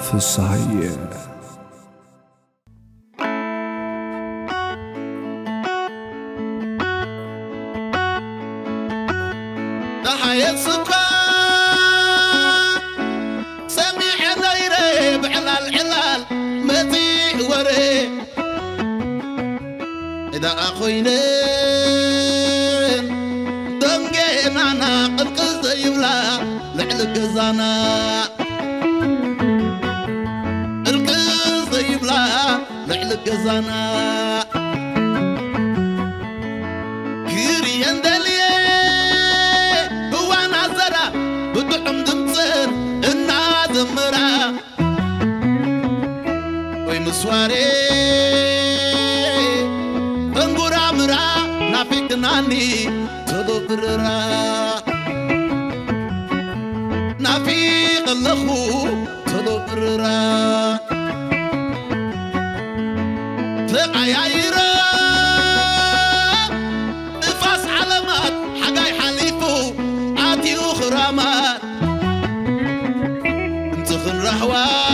ፍስሐየ إذا أخوينين دمجينا ناقل يبلا لعل قزانا القز يبلا لعل قزانا كيري يندلي هو نازرة بدعم دمصر الناس مرا ويمسواري ناني تدبررا نافيق اللخو تدبررا تقايرا نفاس علامات حقاي حليفو عاتي وخرامات انتخن رحوا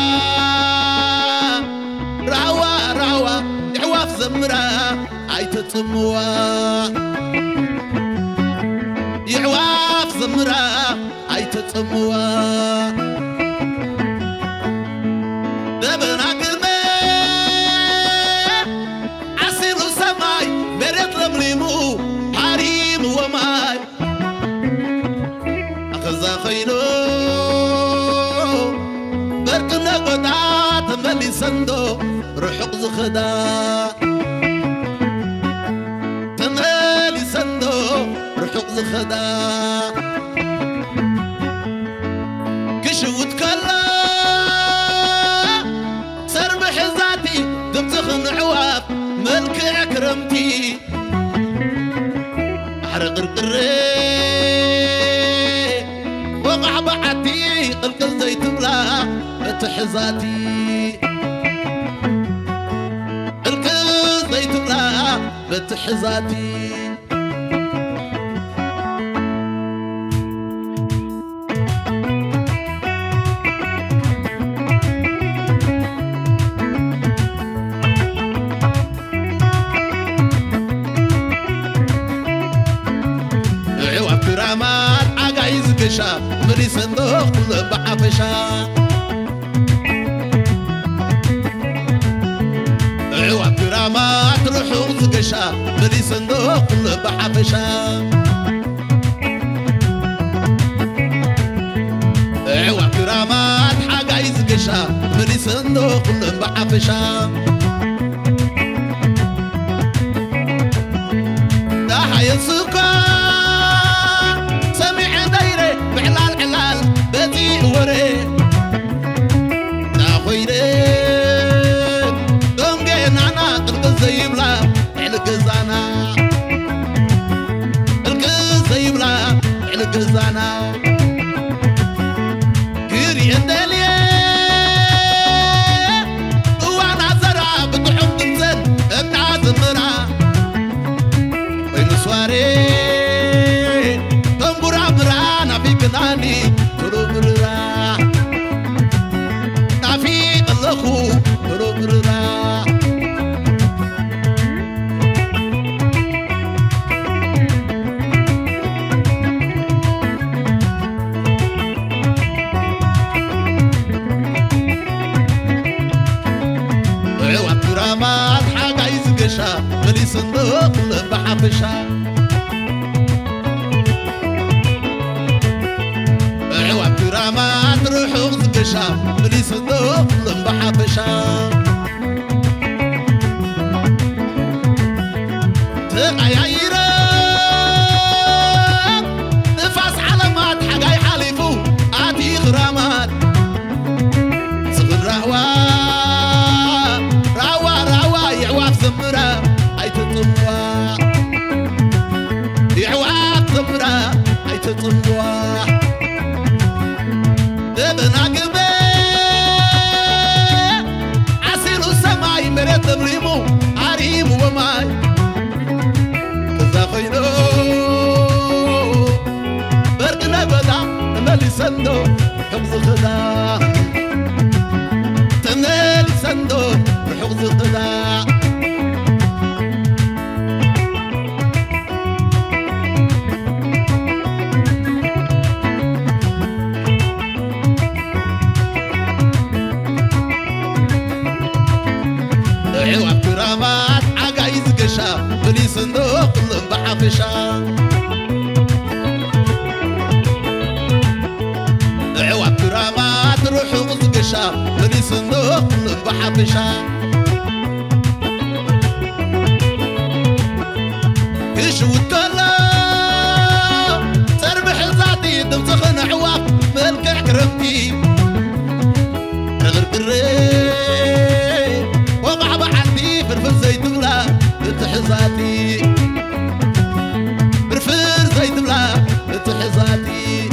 يعواف زمرا عيتتموا يعواف زمرا عيتتموا دبنا كلمة عسير وسماي مريت لمليمو حريم وماي أخذا خينو بركنا قطعات ملي صندو رحق زخدا خدا كشوت كلا سربح ذاتي دمتخن عواف ملك عكرمتي أحرق القري وقع بعتي قلقل زي تبلا بتحزاتي قلقل زي تبلا بتحزاتي مري صندوق بعفشا عواب كرامات روحو زقشا مري صندوق بعفشا عواب كرامات حاجة يزقشا مري صندوق بعفشا دا حي السكر القزانا كيري اندلي وانا زرع بطعم تنزل الناس مرا ويمسواري تنبرا مرانا في كناني تروبرا نافي اللخو تروبرا ملي صندوق بعفشا عواب كرامات روحو زقشا ملي صندوق بعفشا تقايرا نفاس علامات حقاي حليفو عاتي غرامات صغر رهوا يعواف زمرا عيتطموا يعواف زمرا عيتطموا دبنا قلبي عسير السماي مريت بريمو عريم وماي كذا خينو برقنا بدا ملي صندوق كم زخدا زغدا عواب كرامات عقايز قشا بلي صندوق كلهم بحفشا عواب كرامات روحوا قشا بلي صندوق كلهم بحفشا كشو الكلا تربح ذاتي دمتخن عواب ملكع كرمتي غرقري برفر زي دملا بتحزاتي برفر زي دملا بتحزاتي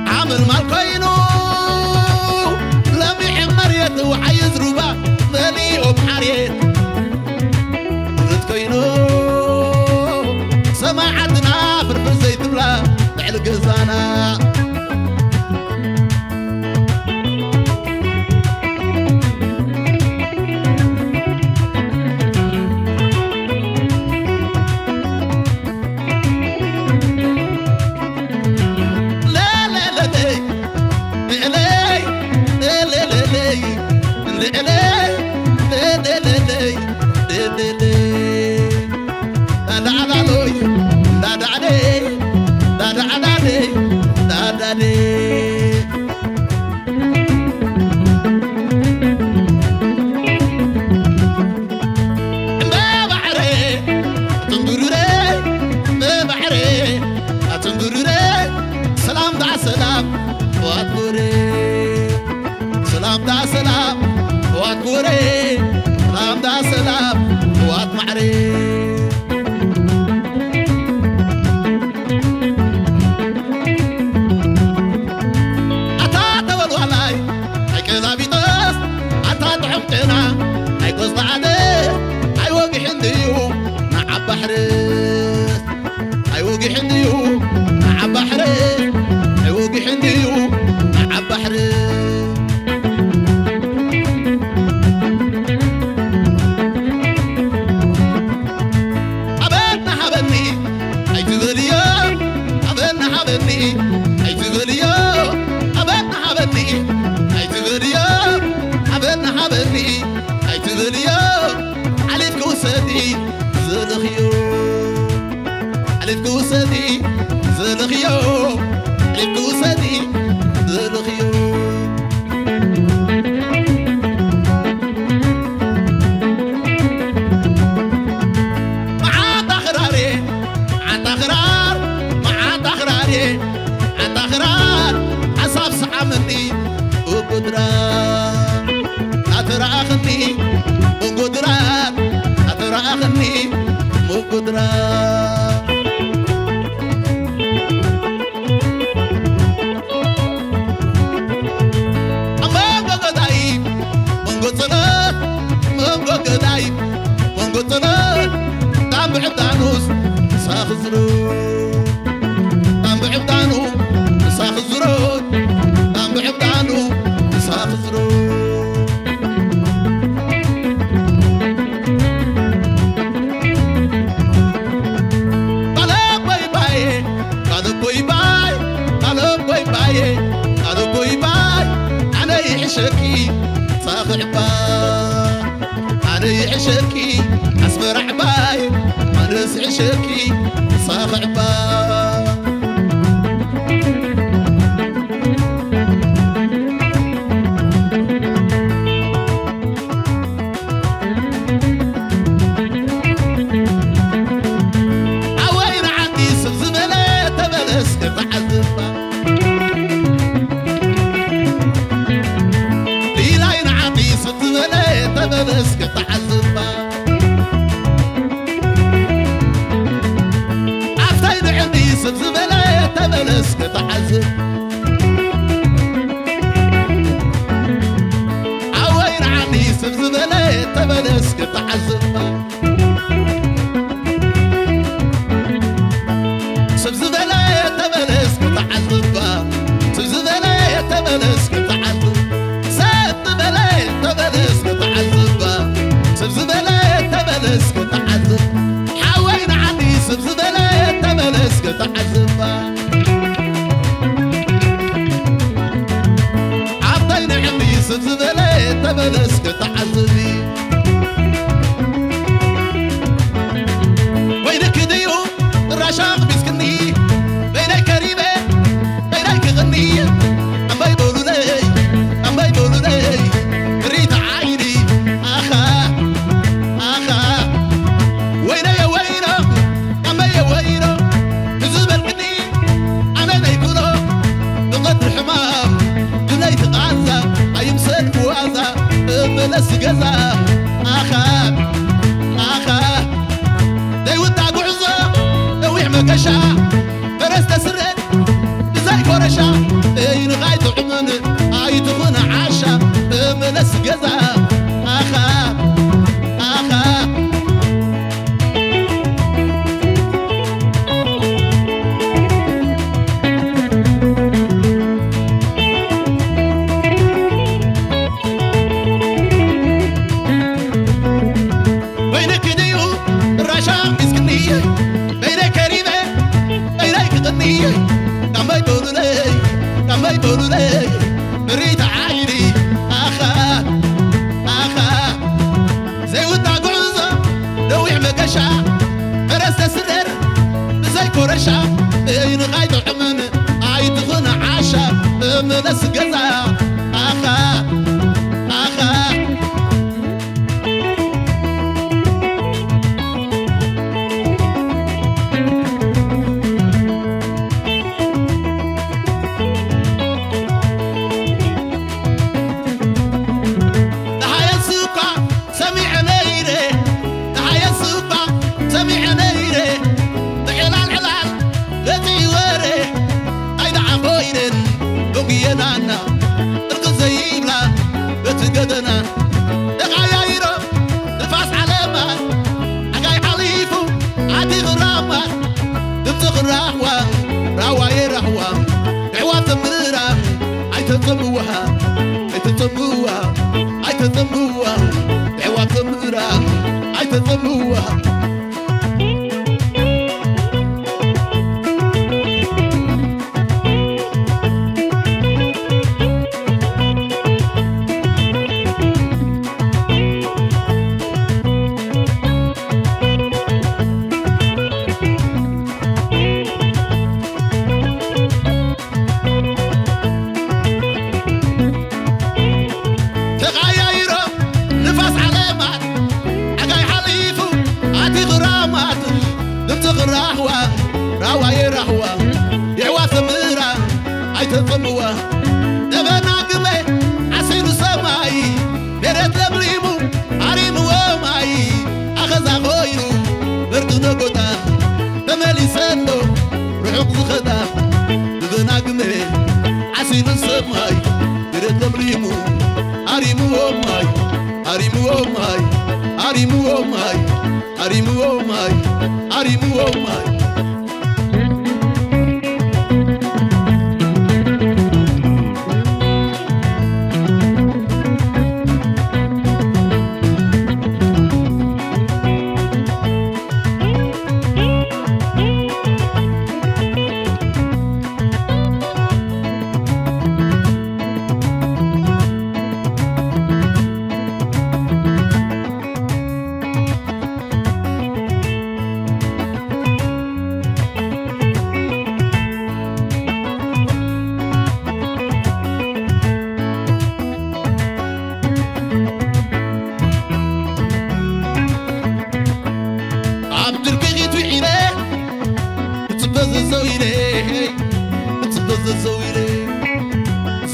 عامل مالكوينو لميح مريت وعايز ربا مليء بحريت رتكوينو سماعتنا برفر زي دملا بعلق زانا تبلس مقشا فرست سرد زي كورشا إن غايت عمن عايت غنا عاشا ملس جزا آخا مريت عايري آخا زي ودا قعوزة دويح مقشا فرست سرر زي كورشا إن غايت عمن عايت غنا عاشا ملس قزا آخا نانا القزيبلا بتقدنا دقايرو نفاس علامات عقاي حليفو عادي غرامات تبتغراحوا راواي رحوا عوات مرا عيتطموها عوات مرا عيتطموها راواي رحوا يعواث مرا عيتطموا دبنا قمي عسير سماي مرت لبليمو عريم وماي أخذ غويرو برد نقطة بمالي سنو رحوق زخدا دبنا قمي عسير سماي مرت لبليمو عريم وماي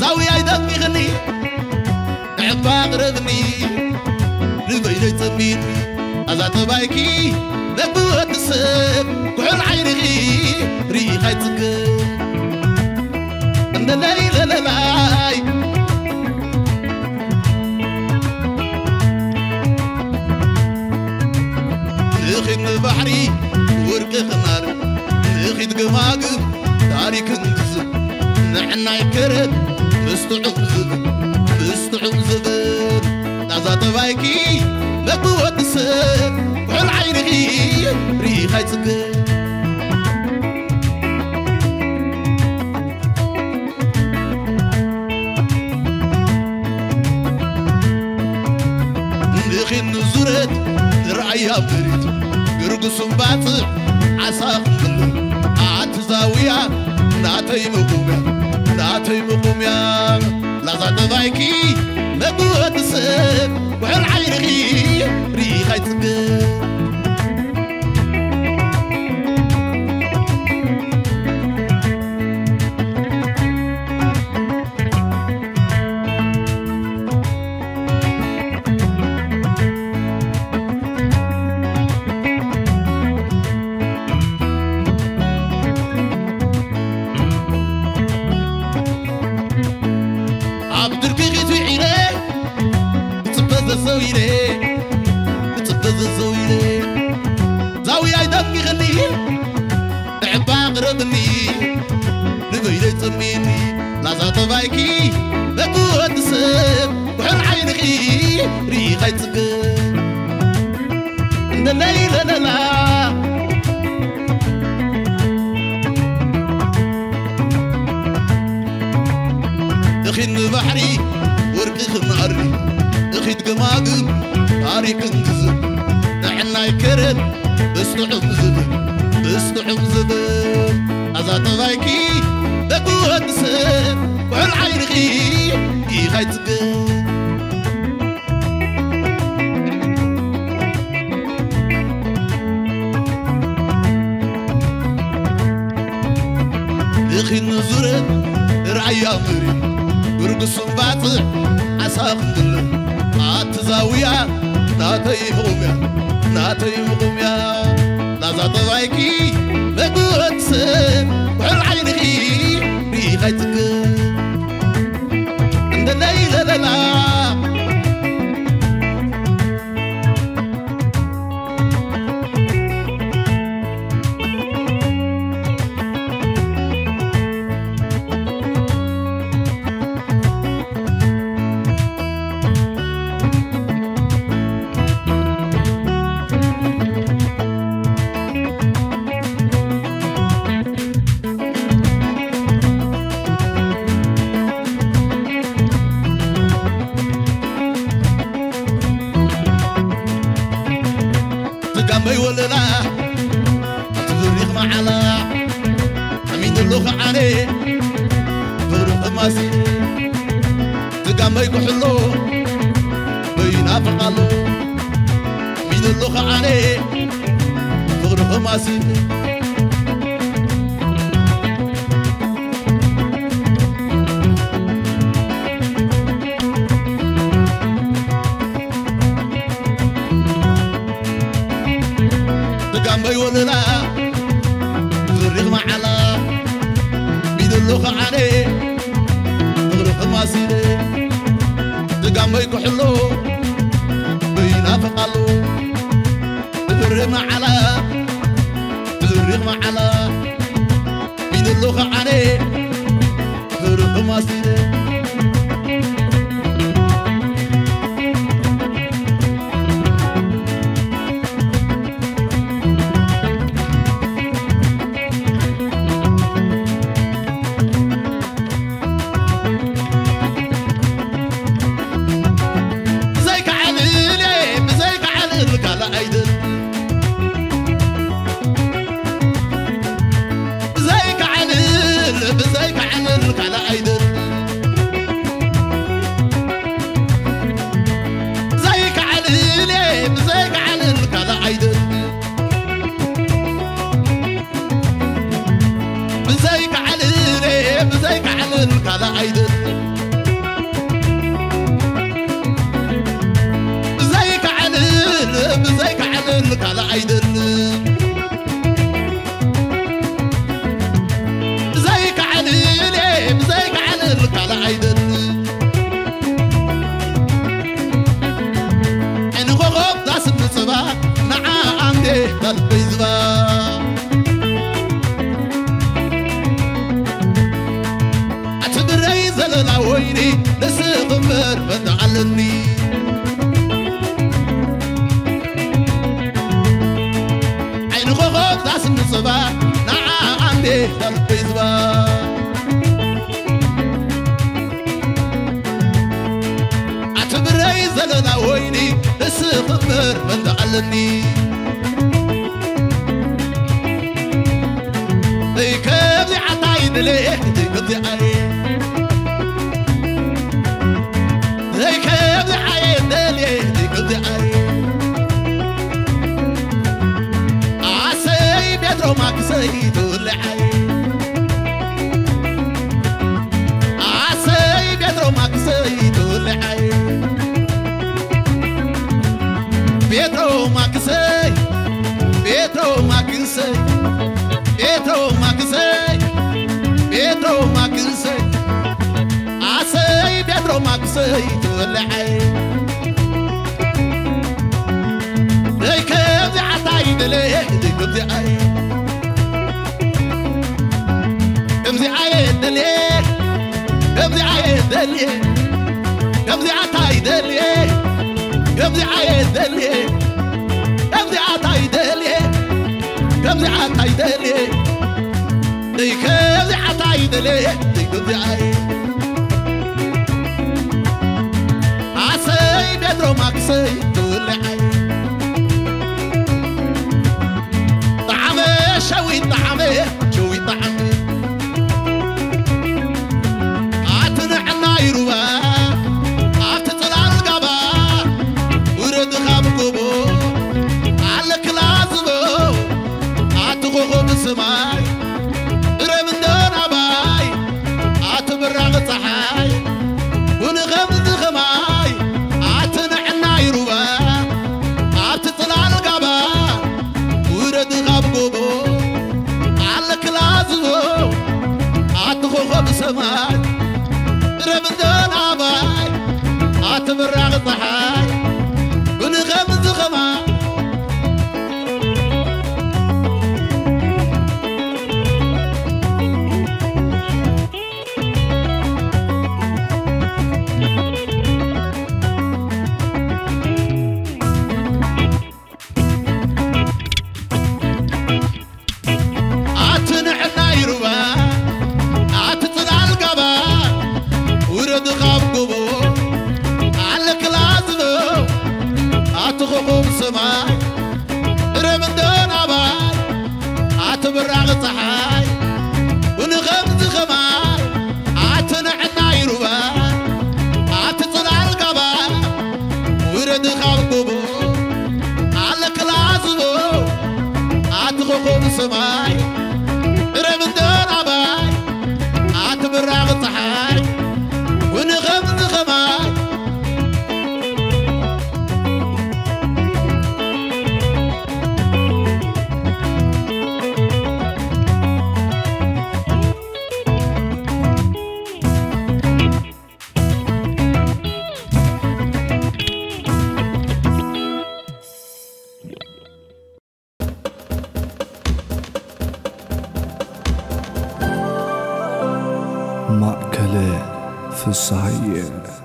زاوية يدك يغني عباق رغني لبيني تبين أزات بايكي لبوة السب كحول عيني ريحة يتقل عند الليلة للاي نخيد البحري ورق خنار نخيد قماقب تاريخ انقزب نحنا يكرد مستعب زبد نازات بايكي لبوة السب كحول عيني ريحة يتقل نخيد نزورت رعيا بريد قرقصن باطع عصاق كله عاد زاوية ناتي مقوميا لازات بايكي لبوة السب وحل عيني ريحة يتقل عبا قربني نبيلي تميني لا زطبايكي بقوة سب وحر عينكي ريخي تقل لا لا لا لا دخين بحري ورقي خماري دخيت قماقم تاريك انتزل نحنا يكرن بستعم زبل أزاطبايكي بقوة سب وحر عينكي ريخي تقل دخي نزرت رعيا مري ورقص باطع عساق مدل عتزاوية ناتي مقوميا لازا طبايكي بقوة سب وحر عينكي ريخي تقل عند الليلة لا ما يولنا تفريخ معلا أمين اللغة عليه فرق ماسي تقام يكحلو بينافق له أمين اللغة عليه فرق ماسي ما يولنا فريق معلا بيد اللغة عليه مغرق ماسيلي تقام يكحلو بينافق له فريق معلا بيد اللغة عليه مغرق ماسيلي ويني لسغمر فتعلني عين خوخ داس من صباح نعم به قلبي زبا اعتبري زلنا ويني لسغمر فتعلني كيف عطايد ليه تقضي عليه سيد والعين ليك يا عطايد ليه دي قضي عين عيدلي قبضي عتايدلي قبضي عيدلي قبضي عتايدلي قبضي عتايدلي قبضي عتايدلي قبضي عتايدلي عسي بدرو ماكسي تولي طعمي شوي طعمي شوي طعمي عتنعنا يروى عتطلع القبا ورد خابقبو علك لازمو عتغوغو بسماي رمن دون عباي عتبرغ صحاي ونغمز خماي عتنعنا يروى عتطلع القبا ورد خابقبو علك لازمو عتغوغو بسماي رمن دون عباي عتبرغ صحاي ونغمز خماي عتنعنا يروى عتطلع القبا ورد خابقبو علك لازمو عتغوغو بسماي رمن دون عباي عتبرغ صحاي ونغمز خماي عتنعنا يروى عتطلع القبا ورد خابقبو علك لازمو عتغوغو بسماي رمن دون عباي عتبرغ صحاي ونغمز خماي مأكلة في الصعيد.